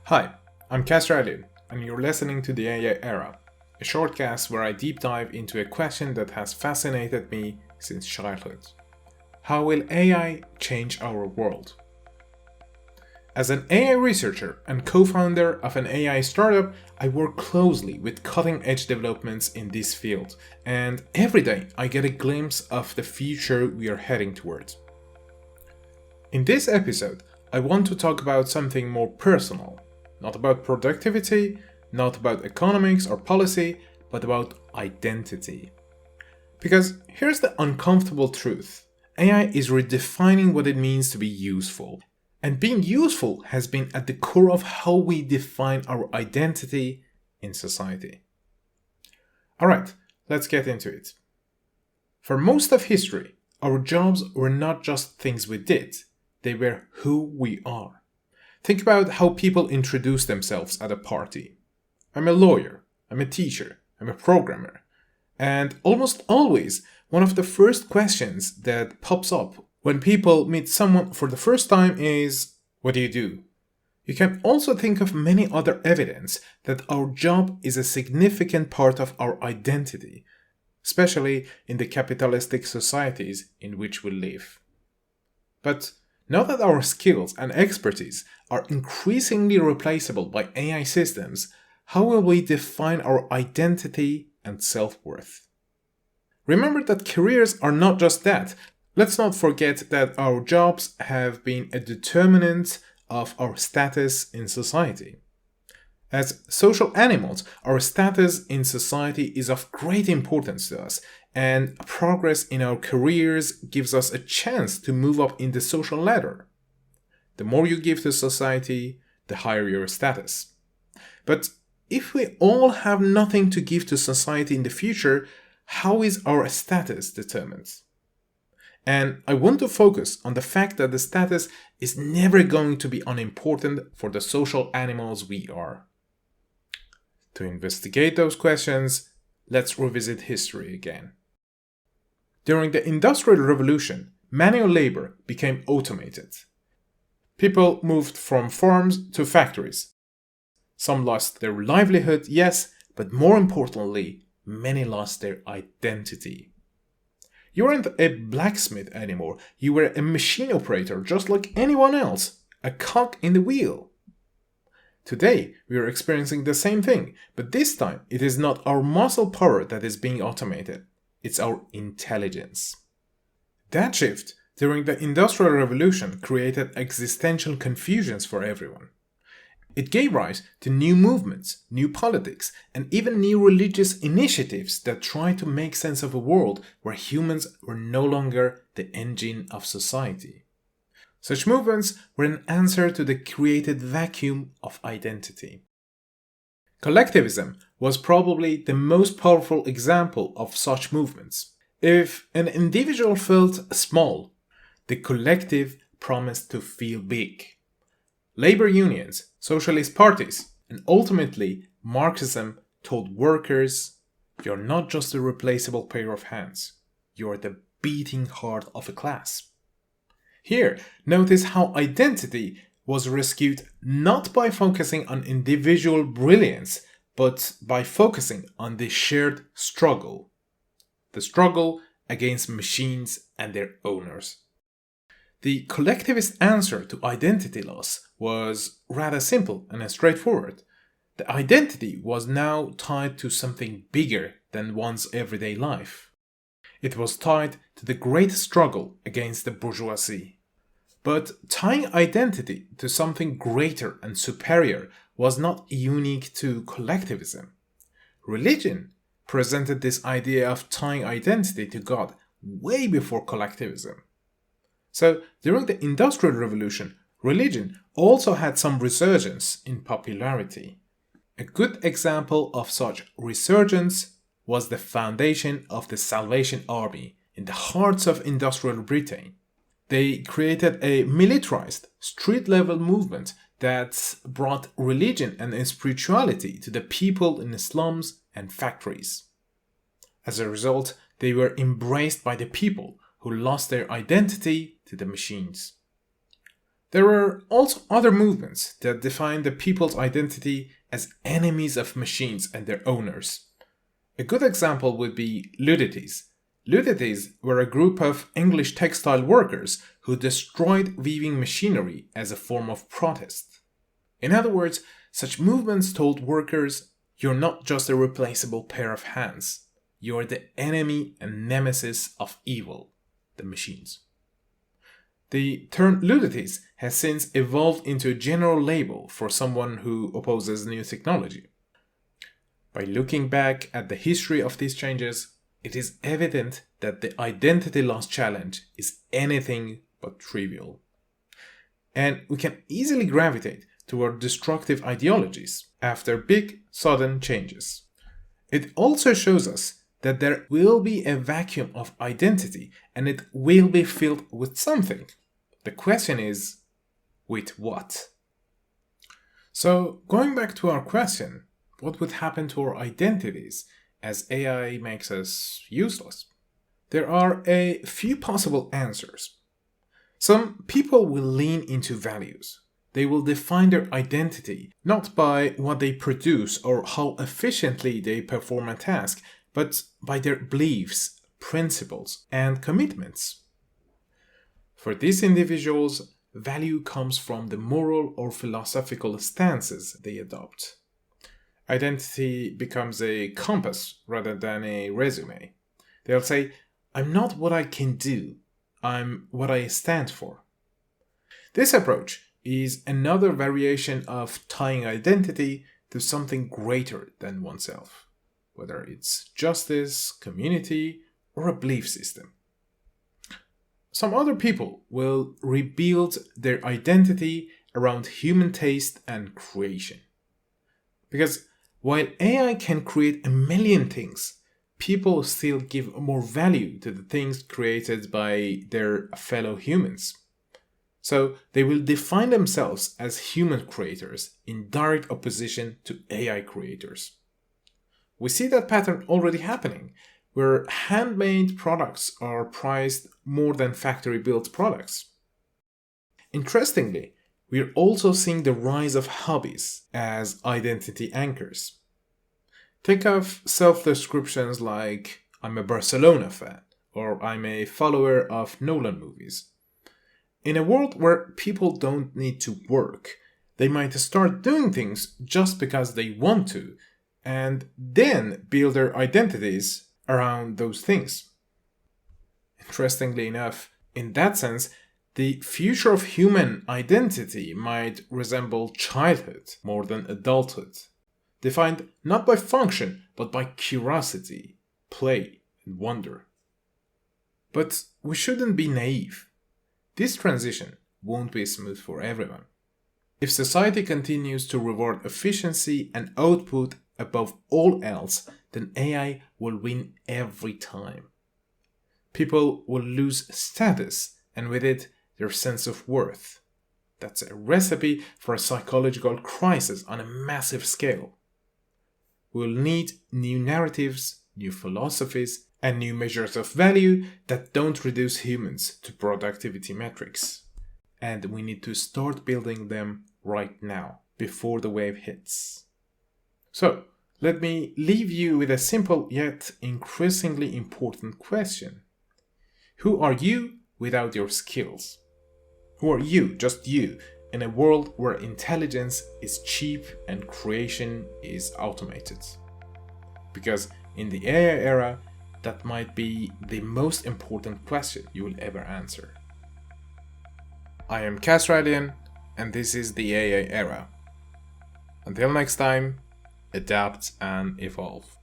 Hi, I'm Kasradin, and you're listening to the AI Era, a shortcast where I deep dive into a question that has fascinated me since childhood. How will AI change our world? As an AI researcher and co-founder of an AI startup, I work closely with cutting-edge developments in this field, and every day I get a glimpse of the future we are heading towards. In this episode, I want to talk about something more personal. Not about productivity, not about economics or policy, but about identity. Because here's the uncomfortable truth. AI is redefining what it means to be useful. And being useful has been at the core of how we define our identity in society. Alright, let's get into it. For most of history, our jobs were not just things we did, they were who we are. Think about how people introduce themselves at a party. I'm a lawyer, I'm a teacher, I'm a programmer. And almost always, one of the first questions that pops up when people meet someone for the first time is, what do you do? You can also think of many other evidence that our job is a significant part of our identity, especially in the capitalistic societies in which we live. But now that our skills and expertise are increasingly replaceable by AI systems, how will we define our identity and self-worth? Remember that careers are not just that. Let's not forget that our jobs have been a determinant of our status in society. As social animals, our status in society is of great importance to us, and progress in our careers gives us a chance to move up in the social ladder. The more you give to society, the higher your status. But if we all have nothing to give to society in the future, how is our status determined? And I want to focus on the fact that the status is never going to be unimportant for the social animals we are. To investigate those questions, let's revisit history again. During the Industrial Revolution, manual labor became automated. People moved from farms to factories. Some lost their livelihood, yes, but more importantly, many lost their identity. You weren't a blacksmith anymore, you were a machine operator just like anyone else, a cog in the wheel. Today, we are experiencing the same thing, but this time it is not our muscle power that is being automated, it's our intelligence. That shift during the Industrial Revolution created existential confusions for everyone. It gave rise to new movements, new politics, and even new religious initiatives that tried to make sense of a world where humans were no longer the engine of society. Such movements were an answer to the created vacuum of identity. Collectivism was probably the most powerful example of such movements. If an individual felt small, the collective promised to feel big. Labor unions, socialist parties, and ultimately Marxism told workers, you're not just a replaceable pair of hands, you're the beating heart of a class. Here, notice how identity was rescued not by focusing on individual brilliance, but by focusing on the shared struggle. The struggle against machines and their owners. The collectivist answer to identity loss was rather simple and straightforward. The identity was now tied to something bigger than one's everyday life. It was tied to the great struggle against the bourgeoisie. But tying identity to something greater and superior was not unique to collectivism. Religion presented this idea of tying identity to God way before collectivism. So, during the Industrial Revolution, religion also had some resurgence in popularity. A good example of such resurgence was the foundation of the Salvation Army in the hearts of industrial Britain. They created a militarized, street-level movement that brought religion and spirituality to the people in the slums and factories. As a result, they were embraced by the people who lost their identity to the machines. There are also other movements that define the people's identity as enemies of machines and their owners. A good example would be Luddites. Luddites were a group of English textile workers who destroyed weaving machinery as a form of protest. In other words, such movements told workers, you're not just a replaceable pair of hands. You're the enemy and nemesis of evil, the machines. The term Luddites has since evolved into a general label for someone who opposes new technology. By looking back at the history of these changes, it is evident that the identity loss challenge is anything but trivial. And we can easily gravitate toward destructive ideologies after big, sudden changes. It also shows us that there will be a vacuum of identity and it will be filled with something. The question is, with what? So, going back to our question, what would happen to our identities as AI makes us useless? There are a few possible answers. Some people will lean into values. They will define their identity not by what they produce or how efficiently they perform a task, but by their beliefs, principles, and commitments. For these individuals, value comes from the moral or philosophical stances they adopt. Identity becomes a compass rather than a resume. They'll say, I'm not what I can do, I'm what I stand for. This approach is another variation of tying identity to something greater than oneself, whether it's justice, community, or a belief system. Some other people will rebuild their identity around human taste and creation. Because while AI can create a million things, people still give more value to the things created by their fellow humans. So they will define themselves as human creators in direct opposition to AI creators. We see that pattern already happening, where handmade products are priced more than factory-built products. Interestingly, we're also seeing the rise of hobbies as identity anchors. Think of self-descriptions like, I'm a Barcelona fan, or I'm a follower of Nolan movies. In a world where people don't need to work, they might start doing things just because they want to, and then build their identities around those things. Interestingly enough, in that sense, the future of human identity might resemble childhood more than adulthood, defined not by function but by curiosity, play, and wonder. But we shouldn't be naive. This transition won't be smooth for everyone. If society continues to reward efficiency and output above all else, then AI will win every time. People will lose status, and with it, their sense of worth. That's a recipe for a psychological crisis on a massive scale. We'll need new narratives, new philosophies, and new measures of value that don't reduce humans to productivity metrics. And we need to start building them right now, before the wave hits. So, let me leave you with a simple yet increasingly important question. Who are you without your skills? Who are you, just you, in a world where intelligence is cheap and creation is automated? Because in the AI era, that might be the most important question you will ever answer. I am Casradian, and this is the AI era. Until next time, adapt and evolve.